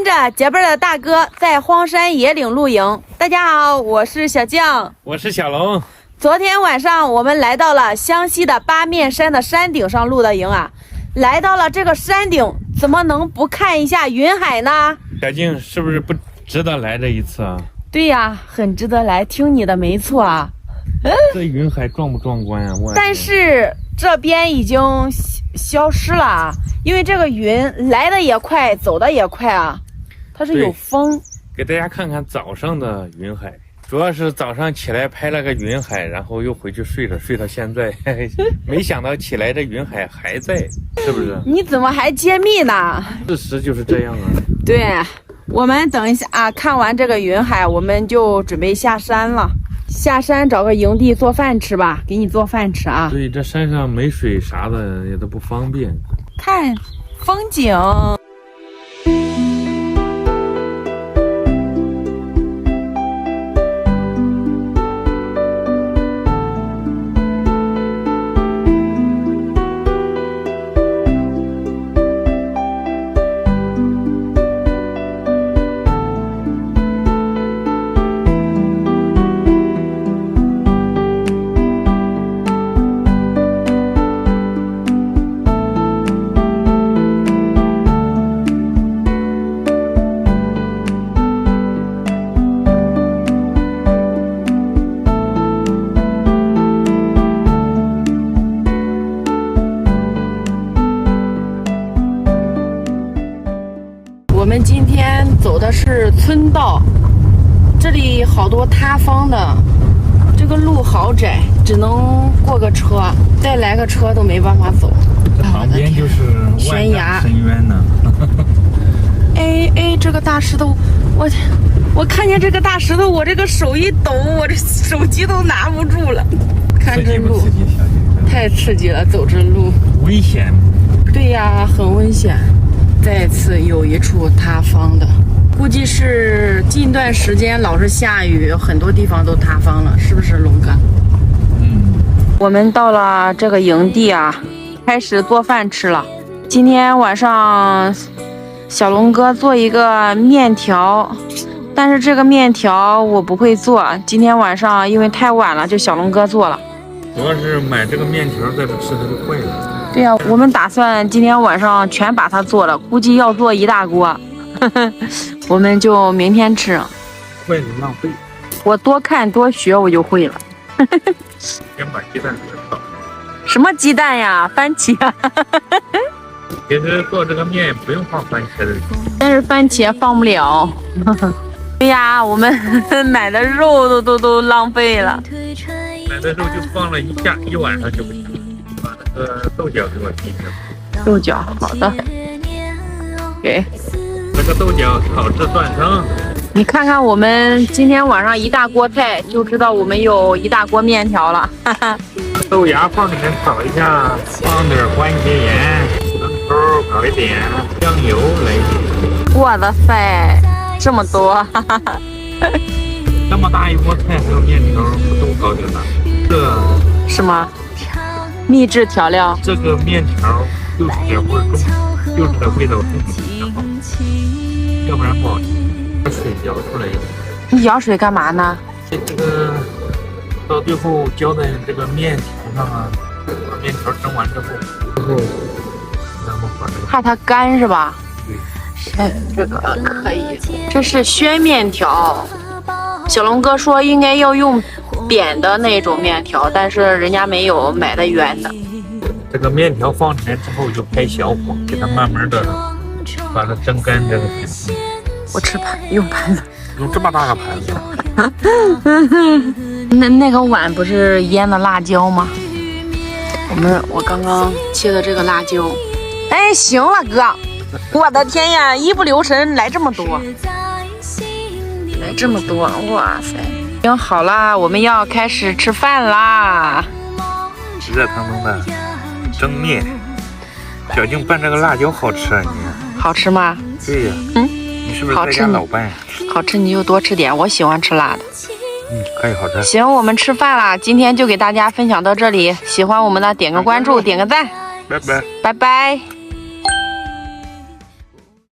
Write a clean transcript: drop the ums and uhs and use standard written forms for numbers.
着结伴的大哥在荒山野岭露营。大家好，我是小酱，我是小龙。昨天晚上我们来到了湘西的八面山的山顶上露的营啊。来到了这个山顶，怎么能不看一下云海呢？小静是不是不值得来这一次啊？对呀，很值得来，听你的没错啊。这云海壮不壮观啊？但是这边已经消失了啊，因为这个云来的也快，走的也快啊，它是有风。给大家看看早上的云海，主要是早上起来拍了个云海，然后又回去睡了，睡到现在，没想到起来这云海还在，是不是？你怎么还揭秘呢？事实就是这样啊。对，我们等一下啊，看完这个云海，我们就准备下山了。下山找个营地做饭吃吧，给你做饭吃啊。对，这山上没水啥的也都不方便。看风景。我们今天走的是村道，这里好多塌方的，这个路好窄，只能过个车，再来个车都没办法走。旁边就是悬崖深渊呢。哎，这个大石头，我看见这个大石头，我这个手一抖，我这手机都拿不住了。看这路，太刺激了，走这路危险。对呀，很危险。再次有一处塌方的，估计是近段时间老是下雨，很多地方都塌方了，是不是龙哥？我们到了这个营地啊，开始做饭吃了。今天晚上小龙哥做一个面条，但是这个面条我不会做，今天晚上因为太晚了，就小龙哥做了。主要是买这个面条在这吃它就坏了。对呀，我们打算今天晚上全把它做了，估计要做一大锅，我们就明天吃。坏了浪费。我多看多学，我就会了。先把鸡蛋给它倒。什么鸡蛋呀？番茄。其实做这个面不用放番茄的，但是番茄放不了。对呀，我们买的肉都浪费了。买的肉就放了一晚上就不行了。把那个豆角给我提上。豆角，好的。给。这个豆角炒制断汤。你看看我们今天晚上一大锅菜，就知道我们有一大锅面条了。豆芽放里面炒一下，放点番茄盐、生抽搞一点，酱油来一点。我的塞，这么多！这么大一锅菜还有面条，不都高兴了？这是吗？秘制调料。这个面条就是这味重，就是这味道重比较好，要不然不好吃。把水舀出来一点。你舀水干嘛呢？这个到最后浇在这个面条上啊，把面条蒸完之后，然后把这个怕它干是吧？对。哎，这个可以。这是宣面条。小龙哥说应该要用扁的那种面条，但是人家没有，买的圆的。这个面条放里面之后就开小火，给它慢慢的把它蒸干这个面。我用盘子，用这么大个盘子。那个碗不是腌的辣椒吗？我刚刚切的这个辣椒。哎，行了哥，我的天呀，一不留神来这么多。来这么多，哇塞！行，好啦，我们要开始吃饭啦。热腾腾的蒸面，小静拌这个辣椒好吃啊！你好吃吗？对呀。你是不是在家老拌呀？好吃你就多吃点，我喜欢吃辣的。可以，好吃。行，我们吃饭啦，今天就给大家分享到这里。喜欢我们的点个关注，点个赞。拜拜。拜拜。